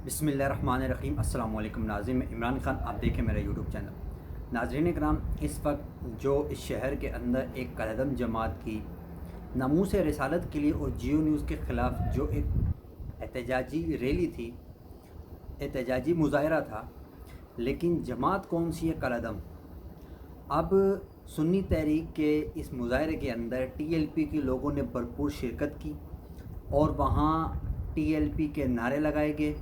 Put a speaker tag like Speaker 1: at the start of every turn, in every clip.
Speaker 1: बिस्मिल्लाहिर्रहमानिर्रहीम। अस्सलाम वालेकुम नाज़रीन, मैं इमरान ख़ान, आप देखें मेरा यूट्यूब चैनल। नाज़रीन कराम, इस वक्त जो इस शहर के अंदर एक कलदम जमात की नामूस रिसालत के लिए और जियो न्यूज़ के ख़िलाफ़ जो एक एहतजाजी रैली थी, एहतजाजी मुज़ाहरा था, लेकिन जमात कौन सी है? कलदम। अब सुन्नी तहरीक के इस मुज़ाहरे के अंदर टीएलपी के लोगों ने भरपूर शिरकत की और वहाँ टीएलपी के नारे लगाए गए।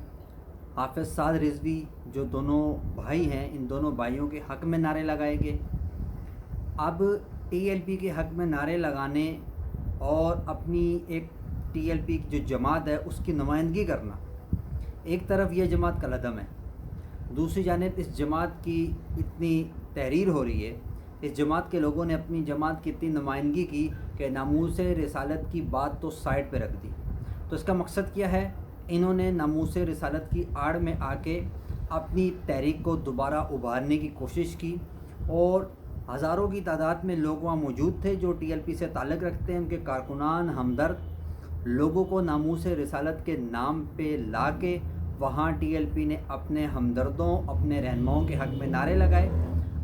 Speaker 1: हाफिज़ साद रिजवी जो दोनों भाई हैं, इन दोनों भाइयों के हक़ में नारे लगाए गए। अब टीएलपी के हक़ में नारे लगाने और अपनी एक टीएलपी की जो जमात है उसकी नुमाइंदगी करना, एक तरफ यह जमात कलदम है, दूसरी जानिब इस जमात की इतनी तहरीर हो रही है, इस जमात के लोगों ने अपनी जमात की इतनी नुमाइंदगी की कि नामूस रिसालत की बात तो साइड पे रख दी। तो इसका मकसद क्या है? इन्होंने नामूस रिसालत की आड़ में आके अपनी तहरीक को दोबारा उभारने की कोशिश की और हज़ारों की तादाद में लोग वहाँ मौजूद थे जो टीएलपी से ताल्लुक़ रखते हैं। उनके कारकुनान, हमदर्द लोगों को नामूस रिसालत के नाम पे ला के वहाँ टीएलपी ने अपने हमदर्दों, अपने रहनुमाओं के हक़ में नारे लगाए।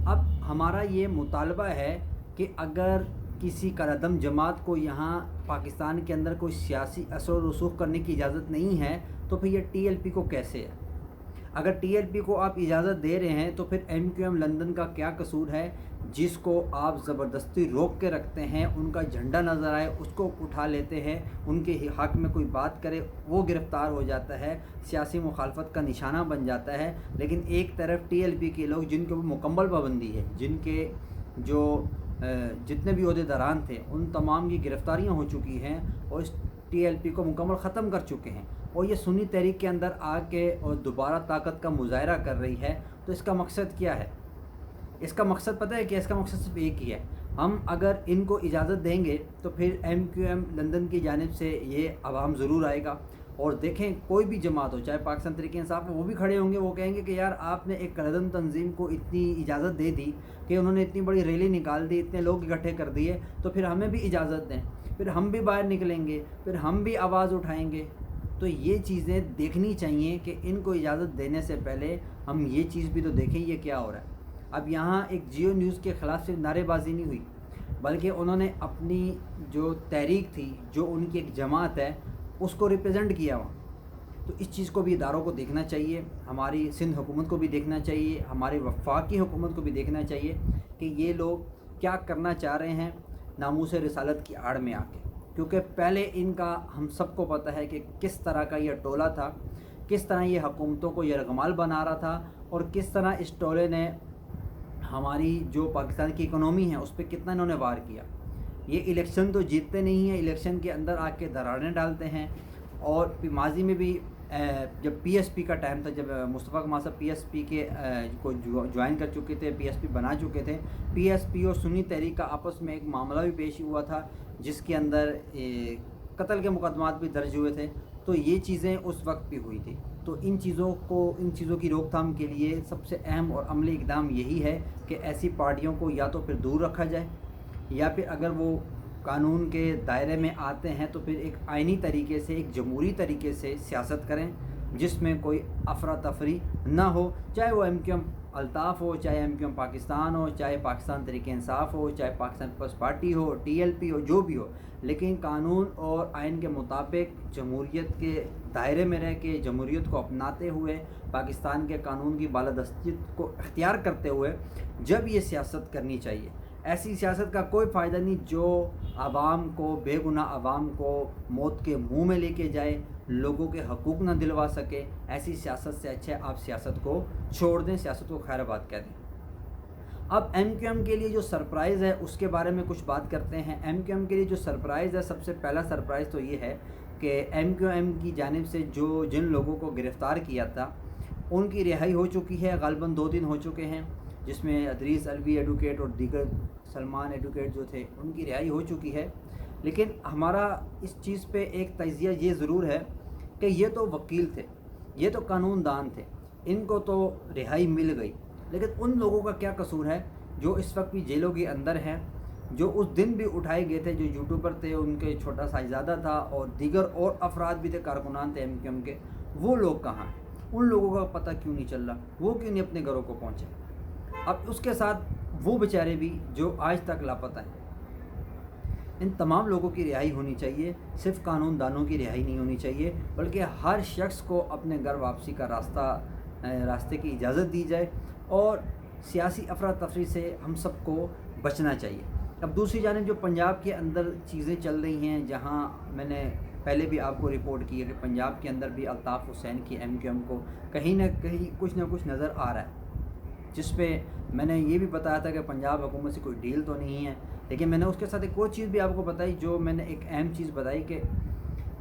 Speaker 1: अब हमारा ये मुतालबा है कि अगर किसी कलदम जमात को यहाँ पाकिस्तान के अंदर कोई सियासी असर रसूख करने की इजाज़त नहीं है, तो फिर ये टीएलपी को कैसे है? अगर टीएलपी को आप इजाज़त दे रहे हैं तो फिर एमक्यूएम लंदन का क्या कसूर है जिसको आप ज़बरदस्ती रोक के रखते हैं? उनका झंडा नज़र आए उसको उठा लेते हैं, उनके हक़ में कोई बात करे वो गिरफ़्तार हो जाता है, सियासी मुखालफत का निशाना बन जाता है। लेकिन एक तरफ टीएलपी के लोग जिनके ऊपर मुकम्मल पाबंदी है, जिनके जो जितने भी ओहदेदारान थे उन तमाम की गिरफ़्तारियाँ हो चुकी हैं और इस टीएलपी को मुकम्मल ख़त्म कर चुके हैं, और ये सुन्नी तहरीक के अंदर आके और दोबारा ताकत का मुज़ाहरा कर रही है। तो इसका मकसद क्या है? इसका मकसद पता है कि इसका मकसद सिर्फ एक ही है, हम अगर इनको इजाज़त देंगे तो फिर एमक्यूएम लंदन की जानिब से ये आवाम ज़रूर आएगा। और देखें, कोई भी जमात हो, चाहे पाकिस्तान तहरीक इंसाफ हो, वो भी खड़े होंगे, वो कहेंगे कि यार आपने एक कलदम तंजीम को इतनी इजाज़त दे दी कि उन्होंने इतनी बड़ी रैली निकाल दी, इतने लोग इकट्ठे कर दिए, तो फिर हमें भी इजाज़त दें, फिर हम भी बाहर निकलेंगे, फिर हम भी आवाज़ उठाएंगे। तो ये चीज़ें देखनी चाहिए कि इनको इजाज़त देने से पहले हम ये चीज़ भी तो देखें ये क्या हो रहा है। अब यहाँ एक जियो न्यूज़ के ख़िलाफ़ सिर्फ नारेबाजी नहीं हुई, बल्कि उन्होंने अपनी जो तहरीक थी, जो उनकी एक जमात है, उसको रिप्रेजेंट किया वहाँ। तो इस चीज़ को भी इदारों को देखना चाहिए, हमारी सिंध हुकूमत को भी देखना चाहिए, हमारी वफाकी हुकूमत को भी देखना चाहिए कि ये लोग क्या करना चाह रहे हैं नामूस रिसालत की आड़ में आके। क्योंकि पहले इनका हम सबको पता है कि किस तरह का ये टोला था, किस तरह ये हुकूमतों को यरगमाल बना रहा था, और किस तरह इस टोले ने हमारी जो पाकिस्तान की इकोनॉमी है उस पर कितना इन्होंने वार किया। ये इलेक्शन तो जीतते नहीं हैं, इलेक्शन के अंदर आके दरारें डालते हैं। और माजी में भी जब पीएसपी का टाइम था, जब मुस्तफ़ा कमाल साहब पीएसपी के को ज्वाइन कर चुके थे, पीएसपी बना चुके थे, पीएसपी और सुन्नी तहरीक का आपस में एक मामला भी पेश हुआ था जिसके अंदर कत्ल के मुकदमात भी दर्ज हुए थे। तो ये चीज़ें उस वक्त भी हुई थी। तो इन चीज़ों की रोकथाम के लिए सबसे अहम और अमली इक़दाम यही है कि ऐसी पार्टियों को या तो फिर दूर रखा जाए, या फिर अगर वो कानून के दायरे में आते हैं तो फिर एक आइनी तरीके से, एक जमहूरी तरीके से सियासत करें जिसमें कोई अफरा तफरी ना हो, चाहे वो एमक्यूएम अल्ताफ़ हो, चाहे एमक्यूएम पाकिस्तान हो, चाहे पाकिस्तान तहरीक इंसाफ हो, चाहे पाकिस्तान पीपल्स पार्टी हो, टीएलपी हो, जो भी हो, लेकिन कानून और आइन के मुताबिक जमहूरियत के दायरे में रह के, जमहूरियत को अपनाते हुए, पाकिस्तान के कानून की बालादस्तियत को इख्तियार करते हुए जब ये सियासत करनी चाहिए। ऐसी सियासत का कोई फ़ायदा नहीं जो आवाम को, बेगुनाह आवाम को मौत के मुंह में लेके जाए, लोगों के हकूक़ ना दिलवा सके। ऐसी सियासत से अच्छा आप सियासत को छोड़ दें, सियासत को खैराबाद कह दें। अब एमक्यूएम के लिए जो सरप्राइज़ है उसके बारे में कुछ बात करते हैं। एमक्यूएम के लिए जो सरप्राइज़ है, सबसे पहला सरप्राइज़ तो ये है कि एमक्यूएम की जानिब से जिन लोगों को गिरफ़्तार किया था उनकी रिहाई हो चुकी है। ग़ालिबन 2 दिन हो चुके हैं, जिसमें अदरीस अलवी एडवोकेट और दीगर सलमान एडवोकेट जो थे उनकी रिहाई हो चुकी है। लेकिन हमारा इस चीज़ पे एक तजिया ये ज़रूर है कि ये तो वकील थे, ये तो कानूनदान थे, इनको तो रिहाई मिल गई, लेकिन उन लोगों का क्या कसूर है जो इस वक्त भी जेलों के अंदर हैं, जो उस दिन भी उठाए गए थे, जो यूट्यूबर थे, उनके छोटा साहिबजादा था और दीगर और अफराद भी थे, कारकुनान थे एमक्यूएम के, वो लोग कहाँ हैं? ان لوگوں کا پتہ کیوں نہیں چل رہا؟ وہ کیوں نہیں اپنے گھروں کو پہنچے؟ اب اس کے ساتھ وہ بیچارے بھی جو آج تک لاپتہ ہیں۔ ان تمام لوگوں کی رہائی ہونی چاہیے، صرف قانون دانوں کی رہائی نہیں ہونی چاہیے، بلکہ ہر شخص کو اپنے گھر واپسی کا راستے کی اجازت دی جائے، اور سیاسی افراتفری سے ہم سب کو بچنا چاہیے۔ اب دوسری جانب جو پنجاب کے اندر چیزیں چل رہی ہیں، جہاں میں نے پہلے بھی آپ کو رپورٹ کی ہے کہ پنجاب کے اندر بھی الطاف حسین کی MQM کو کہیں نہ کہیں کچھ نہ کچھ نظر آ رہا ہے، جس پہ میں نے یہ بھی بتایا تھا کہ پنجاب حکومت سے کوئی ڈیل تو نہیں ہے، لیکن میں نے اس کے ساتھ ایک اور چیز بھی آپ کو بتائی، جو میں نے ایک اہم چیز بتائی کہ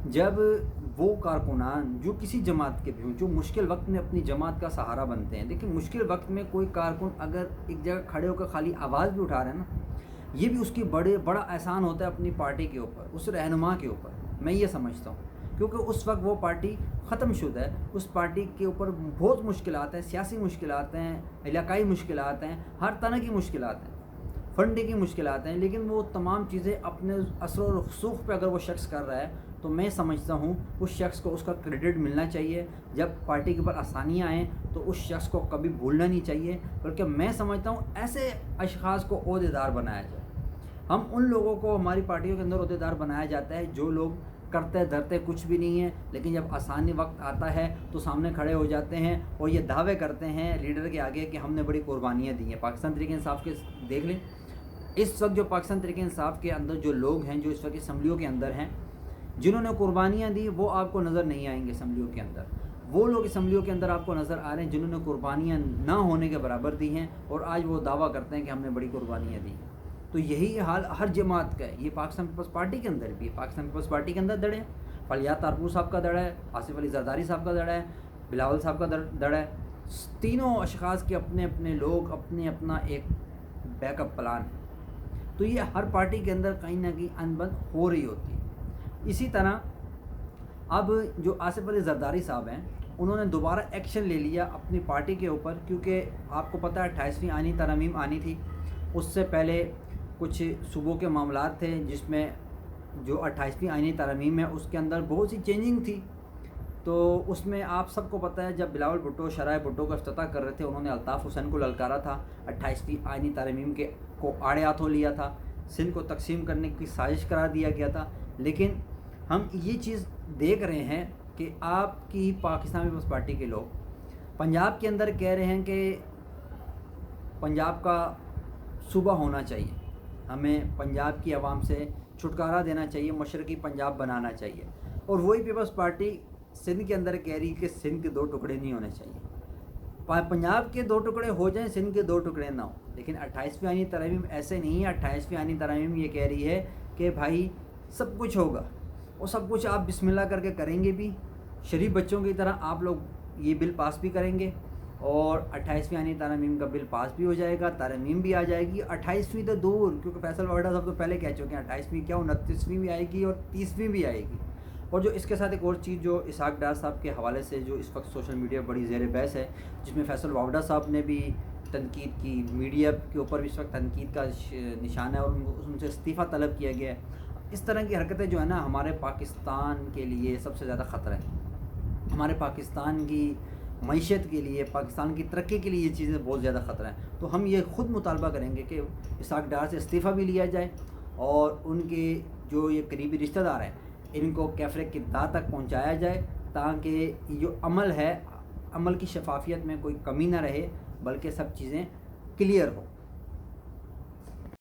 Speaker 1: جب وہ کارکنان جو کسی جماعت کے بھی ہوں، جو مشکل وقت میں اپنی جماعت کا سہارا بنتے ہیں، لیکن مشکل وقت میں کوئی کارکن اگر ایک جگہ کھڑے ہو کر خالی آواز بھی اٹھا رہے ہیں نا، یہ بھی اس کی بڑا احسان ہوتا ہے اپنی پارٹی کے اوپر، اس رہنما کے اوپر، میں یہ سمجھتا ہوں، کیونکہ اس وقت وہ پارٹی ختم شدہ ہے، اس پارٹی کے اوپر بہت مشکلات ہیں، سیاسی مشکلات ہیں، علاقائی مشکلات ہیں، ہر طرح کی مشکلات ہیں، فنڈنگ کی مشکلات ہیں، لیکن وہ تمام چیزیں اپنے اثر و رسوخ پہ اگر وہ شخص کر رہا ہے تو میں سمجھتا ہوں اس شخص کو اس کا کریڈٹ ملنا چاہیے۔ جب پارٹی کے اوپر آسانیاں آئیں تو اس شخص کو کبھی بھولنا نہیں چاہیے، بلکہ میں سمجھتا ہوں ایسے اشخاص کو عہدیدار بنایا جائے۔ ہم ان لوگوں کو ہماری پارٹیوں کے اندر عہدیدار بنایا جاتا ہے جو لوگ کرتے دھرتے کچھ بھی نہیں ہیں، لیکن جب آسانی وقت آتا ہے تو سامنے کھڑے ہو جاتے ہیں اور یہ دعوے کرتے ہیں لیڈر کے آگے کہ ہم نے بڑی قربانیاں دی ہیں۔ پاکستان تحریک انصاف کے دیکھ لیں، اس وقت جو پاکستان تحریک انصاف کے اندر جو لوگ ہیں، جو اس وقت اسمبلیوں کے اندر ہیں، جنہوں نے قربانیاں دی، وہ آپ کو نظر نہیں آئیں گے اسمبلیوں کے اندر۔ وہ لوگ اسمبلیوں کے اندر آپ کو نظر آ رہے ہیں جنہوں نے قربانیاں نہ ہونے کے برابر دی ہیں، اور آج وہ دعویٰ کرتے ہیں کہ ہم نے بڑی قربانیاں دی ہیں۔ تو یہی حال ہر جماعت کا ہے، یہ پاکستان پیپلز پارٹی کے اندر بھی ہے۔ پاکستان پیپلز پارٹی کے اندر دڑے ہیں، فلیات تارپور صاحب کا دڑا ہے، آصف علی زرداری صاحب کا دڑا ہے، بلاول صاحب کا دڑا ہے۔ تینوں اشخاص کے اپنے اپنے لوگ، اپنا ایک بیک اپ پلان ہے، تو یہ ہر پارٹی کے اندر کہیں نہ کہیں انبن ہو رہی ہوتی ہے۔ اسی طرح اب جو آصف علی زرداری صاحب ہیں، انہوں نے دوبارہ ایکشن لے لیا اپنی پارٹی کے اوپر، کیونکہ آپ کو پتہ ہے 28ویں آئینی ترامیم آنی تھی، اس سے پہلے کچھ صوبوں کے معاملات تھے، جس میں جو 28ویں آئینی ترامیم ہے اس کے اندر بہت سی چینجنگ تھی۔ تو اس میں آپ سب کو پتہ ہے جب بلاول بھٹو شرائع بھٹو کا افتتاح کر رہے تھے، انہوں نے الطاف حسین کو للکارا تھا، 28ویں آئینی ترامیم کو آڑے ہاتھوں لیا تھا، سندھ کو تقسیم کرنے کی سازش قرار دیا گیا تھا۔ لیکن ہم یہ چیز دیکھ رہے ہیں کہ آپ کی پاکستان پیپلز پارٹی کے لوگ پنجاب کے اندر کہہ رہے ہیں کہ پنجاب کا صوبہ ہونا چاہیے، ہمیں پنجاب کی عوام سے چھٹکارا دینا چاہیے، مشرقی پنجاب بنانا چاہیے، اور وہی پیپلز پارٹی سندھ کے اندر کہہ رہی کہ سندھ کے 2 ٹکڑے نہیں ہونے چاہیے، پنجاب کے 2 ٹکڑے ہو جائیں، سندھ کے 2 ٹکڑے نہ ہوں۔ لیکن 28ویں آئینی ترامیم ایسے نہیں ہے، 28ویں آئینی ترامیم یہ کہہ رہی ہے کہ بھائی سب کچھ ہوگا، اور سب کچھ آپ بسم اللہ کر کے کریں گے بھی، شریف بچوں کی طرح آپ لوگ یہ بل پاس بھی کریں گے، اور 28ویں آئینی ترامیم کا بل پاس بھی ہو جائے گا، ترمیم بھی آ جائے گی، 28ویں تو دور، کیونکہ فیصل واڈا صاحب تو پہلے کہہ چکے ہیں 28ویں کیا 29ویں بھی آئے گی اور 30ویں بھی آئے گی۔ اور جو اس کے ساتھ ایک اور چیز جو اسحاق ڈار صاحب کے حوالے سے جو اس وقت سوشل میڈیا بڑی زیر بحث ہے، جس میں فیصل واڈا صاحب نے بھی تنقید کی، میڈیا کے اوپر بھی اس وقت تنقید کا نشان ہے، اور ان سے استعفیٰ طلب کیا گیا ہے۔ اس طرح کی حرکتیں جو ہے نا ہمارے پاکستان کے لیے سب سے زیادہ خطرہ ہے، ہمارے پاکستان کی معیشت کے لیے، پاکستان کی ترقی کے لیے یہ چیزیں بہت زیادہ خطرہ ہیں۔ تو ہم یہ خود مطالبہ کریں گے کہ اسحاق ڈار سے استعفیٰ بھی لیا جائے، اور ان کے جو یہ قریبی رشتہ دار ہیں ان کو کیفر کردار تک پہنچایا جائے، تاکہ یہ جو عمل ہے، عمل کی شفافیت میں کوئی کمی نہ رہے، بلکہ سب چیزیں کلیئر ہو۔